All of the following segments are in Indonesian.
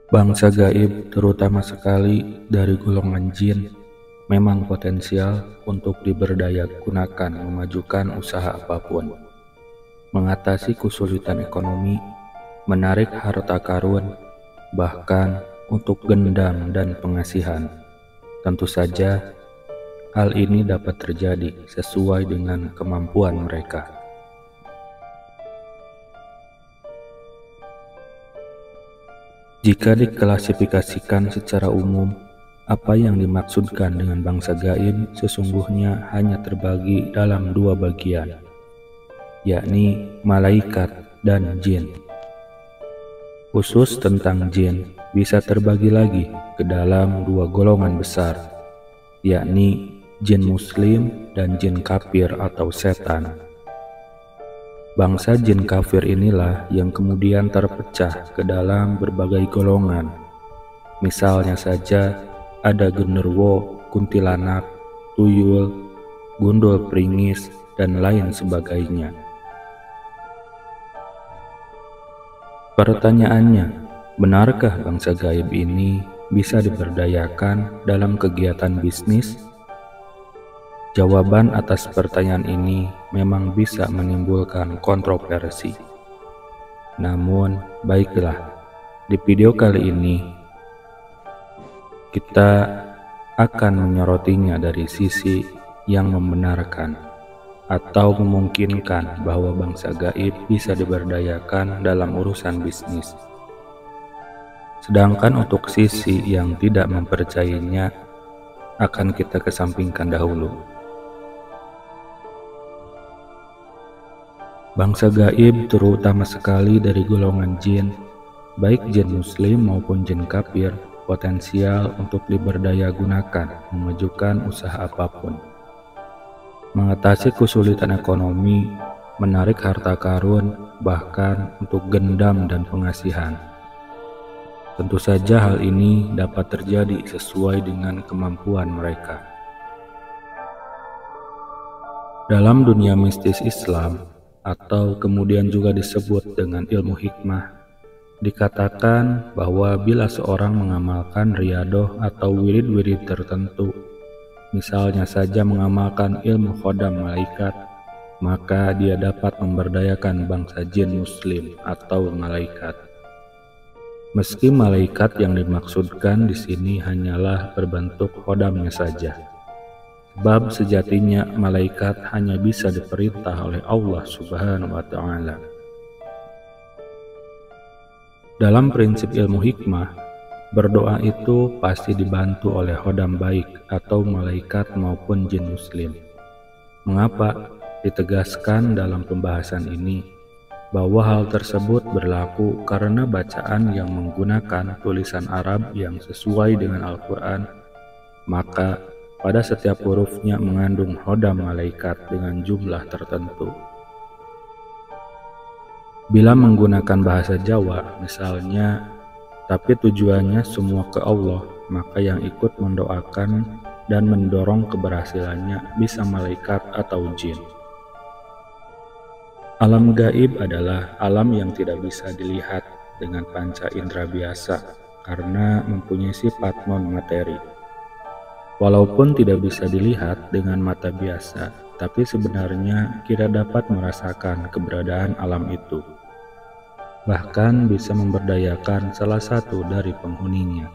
Bangsa gaib, terutama sekali dari golongan jin, memang potensial untuk diberdayagunakan memajukan usaha apapun, mengatasi kesulitan ekonomi, menarik harta karun, bahkan untuk gendam dan pengasihan. Tentu saja, hal ini dapat terjadi sesuai dengan kemampuan mereka. Jika diklasifikasikan secara umum, apa yang dimaksudkan dengan bangsa gaib sesungguhnya hanya terbagi dalam dua bagian, yakni malaikat dan jin. Khusus tentang jin bisa terbagi lagi ke dalam dua golongan besar, yakni jin muslim dan jin kafir atau setan. Bangsa jin kafir inilah yang kemudian terpecah ke dalam berbagai golongan. Misalnya saja ada genderuwo, kuntilanak, tuyul, gundul pringis, dan lain sebagainya. Pertanyaannya, benarkah bangsa gaib ini bisa diberdayakan dalam kegiatan bisnis? Jawaban atas pertanyaan ini memang bisa menimbulkan kontroversi. Namun, baiklah, di video kali ini kita akan menyorotinya dari sisi yang membenarkan atau memungkinkan bahwa bangsa gaib bisa diberdayakan dalam urusan bisnis. Sedangkan untuk sisi yang tidak mempercayainya akan kita kesampingkan dahulu. Bangsa gaib terutama sekali dari golongan jin, baik jin muslim maupun jin kafir, potensial untuk diberdayagunakan memajukan usaha apapun, mengatasi kesulitan ekonomi, menarik harta karun, bahkan untuk gendam dan pengasihan. Tentu saja hal ini dapat terjadi sesuai dengan kemampuan mereka. Dalam dunia mistis Islam, atau kemudian juga disebut dengan ilmu hikmah, dikatakan bahwa bila seorang mengamalkan riyadoh atau wirid-wirid tertentu, misalnya saja mengamalkan ilmu khodam malaikat, maka dia dapat memberdayakan bangsa jin muslim atau malaikat. Meski malaikat yang dimaksudkan di sini hanyalah berbentuk khodamnya saja. Sebab sejatinya malaikat hanya bisa diperintah oleh Allah Subhanahu wa Ta'ala. Dalam prinsip ilmu hikmah, berdoa itu pasti dibantu oleh khodam baik atau malaikat maupun jin muslim. Mengapa ditegaskan dalam pembahasan ini bahwa hal tersebut berlaku karena bacaan yang menggunakan tulisan Arab yang sesuai dengan Al-Quran, maka pada setiap hurufnya mengandung khodam malaikat dengan jumlah tertentu. Bila menggunakan bahasa Jawa misalnya, tapi tujuannya semua ke Allah, maka yang ikut mendoakan dan mendorong keberhasilannya bisa malaikat atau jin. Alam gaib adalah alam yang tidak bisa dilihat dengan panca indera biasa karena mempunyai sifat non-materi. Walaupun tidak bisa dilihat dengan mata biasa, tapi sebenarnya kita dapat merasakan keberadaan alam itu. Bahkan bisa memberdayakan salah satu dari penghuninya.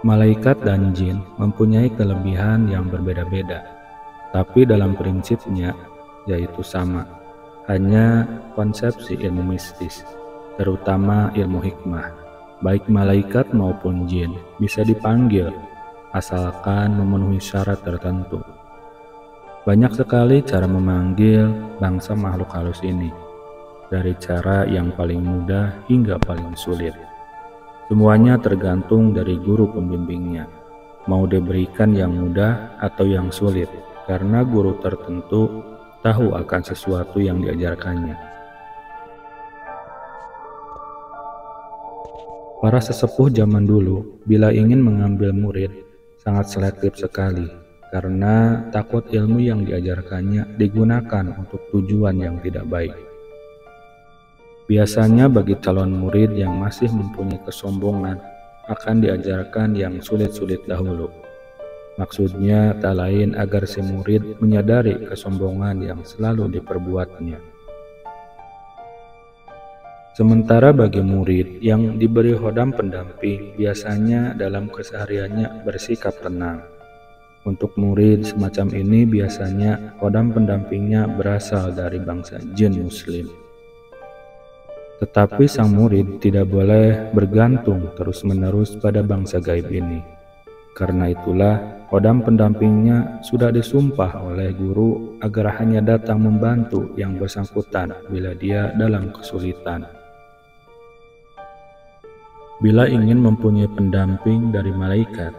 Malaikat dan jin mempunyai kelebihan yang berbeda-beda, tapi dalam prinsipnya yaitu sama, hanya konsepsi ilmu mistis, terutama ilmu hikmah. Baik malaikat maupun jin bisa dipanggil, asalkan memenuhi syarat tertentu. Banyak sekali cara memanggil bangsa makhluk halus ini, dari cara yang paling mudah hingga paling sulit. Semuanya tergantung dari guru pembimbingnya, mau diberikan yang mudah atau yang sulit, karena guru tertentu tahu akan sesuatu yang diajarkannya. Para sesepuh zaman dulu, bila ingin mengambil murid, sangat selektif sekali, karena takut ilmu yang diajarkannya digunakan untuk tujuan yang tidak baik. Biasanya bagi calon murid yang masih mempunyai kesombongan akan diajarkan yang sulit-sulit dahulu. Maksudnya tak lain agar si murid menyadari kesombongan yang selalu diperbuatnya. Sementara bagi murid yang diberi khodam pendamping biasanya dalam kesehariannya bersikap tenang. Untuk murid semacam ini biasanya khodam pendampingnya berasal dari bangsa jin muslim. Tetapi sang murid tidak boleh bergantung terus-menerus pada bangsa gaib ini. Karena itulah, khodam pendampingnya sudah disumpah oleh guru agar hanya datang membantu yang bersangkutan bila dia dalam kesulitan. Bila ingin mempunyai pendamping dari malaikat,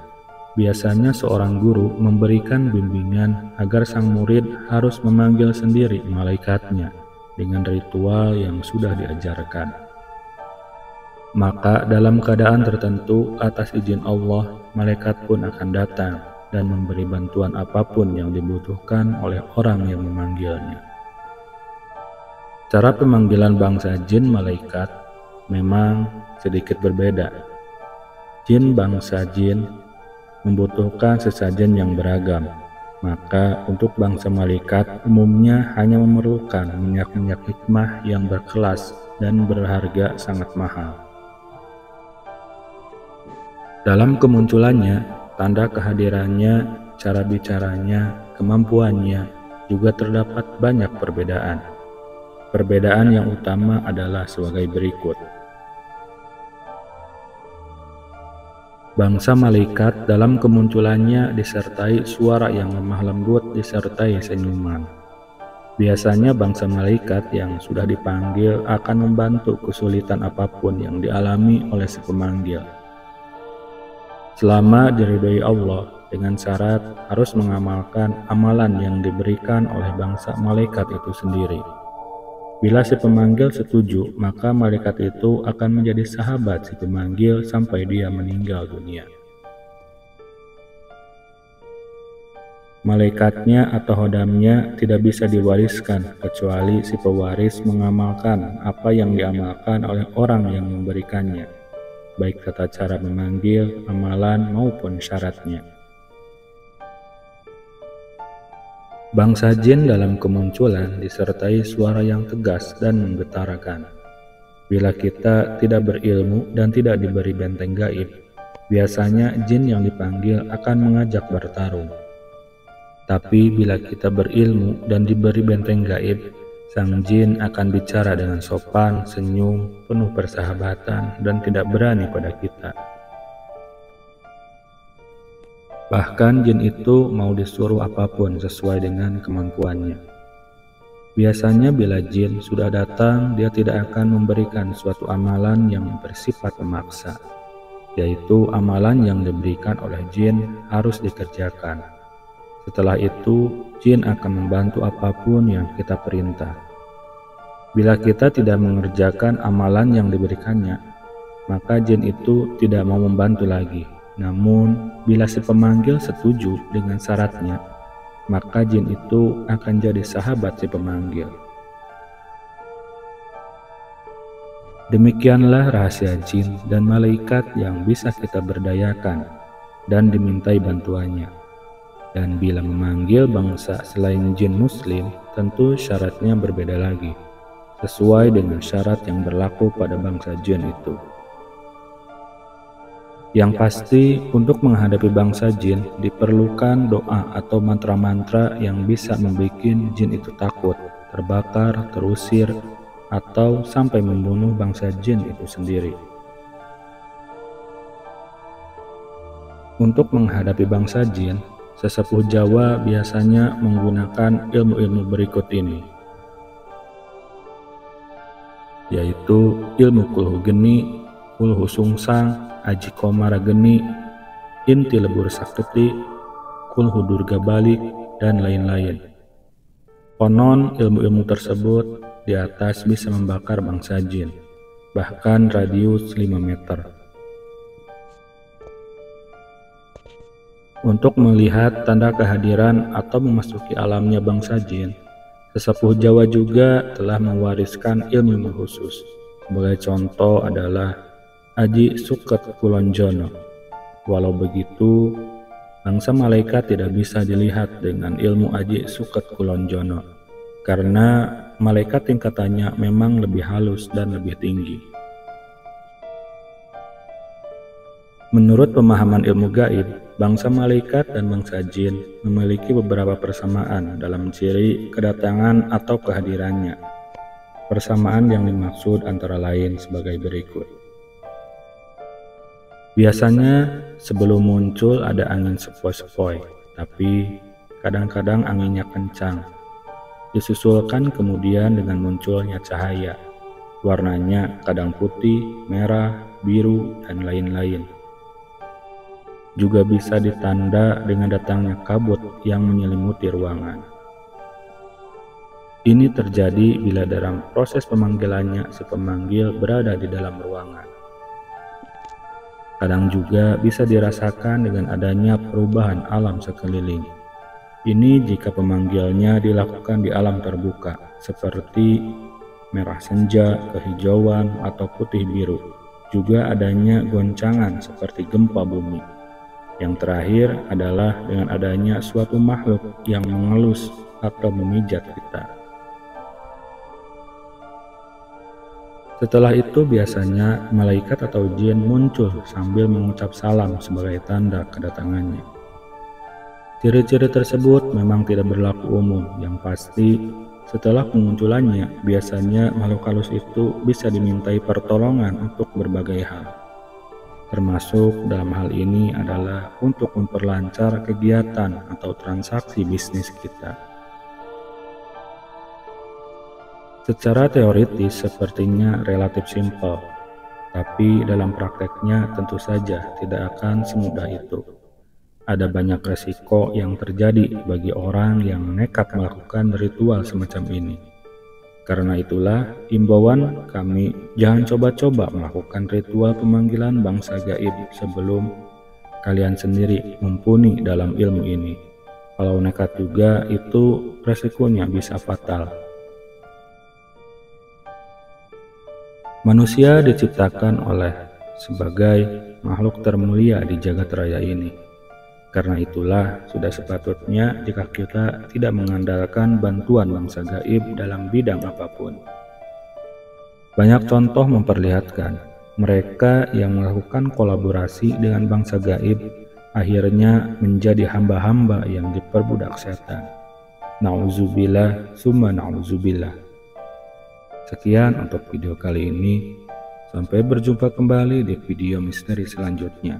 biasanya seorang guru memberikan bimbingan agar sang murid harus memanggil sendiri malaikatnya dengan ritual yang sudah diajarkan. Maka dalam keadaan tertentu atas izin Allah, malaikat pun akan datang dan memberi bantuan apapun yang dibutuhkan oleh orang yang memanggilnya. Cara pemanggilan bangsa jin malaikat memang sedikit berbeda. Jin bangsa jin membutuhkan sesajen yang beragam. Maka untuk bangsa malaikat umumnya hanya memerlukan minyak-minyak hikmah yang berkelas dan berharga sangat mahal. Dalam kemunculannya, tanda kehadirannya, cara bicaranya, kemampuannya juga terdapat banyak perbedaan. Perbedaan yang utama adalah sebagai berikut. Bangsa malaikat dalam kemunculannya disertai suara yang lemah lembut disertai senyuman. Biasanya bangsa malaikat yang sudah dipanggil akan membantu kesulitan apapun yang dialami oleh si pemanggil. Selama diridhoi Allah dengan syarat harus mengamalkan amalan yang diberikan oleh bangsa malaikat itu sendiri. Bila si pemanggil setuju, maka malaikat itu akan menjadi sahabat si pemanggil sampai dia meninggal dunia. Malaikatnya atau khodamnya tidak bisa diwariskan kecuali si pewaris mengamalkan apa yang diamalkan oleh orang yang memberikannya, baik tata cara memanggil, amalan maupun syaratnya. Bangsa jin dalam kemunculan disertai suara yang tegas dan menggetarkan. Bila kita tidak berilmu dan tidak diberi benteng gaib, biasanya jin yang dipanggil akan mengajak bertarung. Tapi bila kita berilmu dan diberi benteng gaib, sang jin akan bicara dengan sopan, senyum, penuh persahabatan, dan tidak berani pada kita. Bahkan jin itu mau disuruh apapun sesuai dengan kemampuannya. Biasanya bila jin sudah datang, dia tidak akan memberikan suatu amalan yang bersifat memaksa, yaitu amalan yang diberikan oleh jin harus dikerjakan. Setelah itu, jin akan membantu apapun yang kita perintah. Bila kita tidak mengerjakan amalan yang diberikannya, maka jin itu tidak mau membantu lagi. Namun, bila si pemanggil setuju dengan syaratnya, maka jin itu akan jadi sahabat si pemanggil. Demikianlah rahasia jin dan malaikat yang bisa kita berdayakan dan dimintai bantuannya. Dan bila memanggil bangsa selain jin muslim, tentu syaratnya berbeda lagi, sesuai dengan syarat yang berlaku pada bangsa jin itu. Yang pasti, untuk menghadapi bangsa jin diperlukan doa atau mantra-mantra yang bisa membuat jin itu takut, terbakar, terusir, atau sampai membunuh bangsa jin itu sendiri. Untuk menghadapi bangsa jin, sesepuh Jawa biasanya menggunakan ilmu-ilmu berikut ini, yaitu ilmu kulhu geni, kulhu sungsang, aji komara geni, inti lebur sakti, kulhu durga balik, dan lain-lain. Konon ilmu-ilmu tersebut di atas bisa membakar bangsa jin, bahkan radius 5 meter. Untuk melihat tanda kehadiran atau memasuki alamnya bangsa jin, sesepuh Jawa juga telah mewariskan ilmu khusus, Sebagai contoh adalah Aji Suket Kulonjono. Walau begitu, bangsa malaikat tidak bisa dilihat dengan ilmu Aji Suket Kulonjono, karena malaikat tingkatannya memang lebih halus dan lebih tinggi. Menurut pemahaman ilmu gaib, bangsa malaikat dan bangsa jin memiliki beberapa persamaan dalam ciri kedatangan atau kehadirannya. Persamaan yang dimaksud antara lain sebagai berikut. Biasanya sebelum muncul ada angin sepoi-sepoi, tapi kadang-kadang anginnya kencang. Disusulkan kemudian dengan munculnya cahaya. Warnanya kadang putih, merah, biru, dan lain-lain. Juga bisa ditanda dengan datangnya kabut yang menyelimuti ruangan. Ini terjadi bila dalam proses pemanggilannya si pemanggil berada di dalam ruangan. Kadang juga bisa dirasakan dengan adanya perubahan alam sekeliling. Ini jika pemanggilnya dilakukan di alam terbuka, seperti merah senja, kehijauan, atau putih biru. Juga adanya goncangan seperti gempa bumi. Yang terakhir adalah dengan adanya suatu makhluk yang mengelus atau memijat kita. Setelah itu biasanya malaikat atau jin muncul sambil mengucap salam sebagai tanda kedatangannya. Ciri-ciri tersebut memang tidak berlaku umum, yang pasti setelah kemunculannya biasanya makhluk halus itu bisa dimintai pertolongan untuk berbagai hal. Termasuk dalam hal ini adalah untuk memperlancar kegiatan atau transaksi bisnis kita. Secara teoritis sepertinya relatif simpel, tapi dalam prakteknya tentu saja tidak akan semudah itu. Ada banyak resiko yang terjadi bagi orang yang nekat melakukan ritual semacam ini. Karena itulah imbauan kami, jangan coba-coba melakukan ritual pemanggilan bangsa gaib sebelum kalian sendiri mumpuni dalam ilmu ini. Kalau nekat juga itu resikonya bisa fatal. Manusia diciptakan oleh sebagai makhluk termulia di jagat raya ini. Karena itulah sudah sepatutnya jika kita tidak mengandalkan bantuan bangsa gaib dalam bidang apapun. Banyak contoh memperlihatkan mereka yang melakukan kolaborasi dengan bangsa gaib akhirnya menjadi hamba-hamba yang diperbudak setan. Nauzubillah summa nauzubillah. Sekian untuk video kali ini. Sampai berjumpa kembali di video misteri selanjutnya.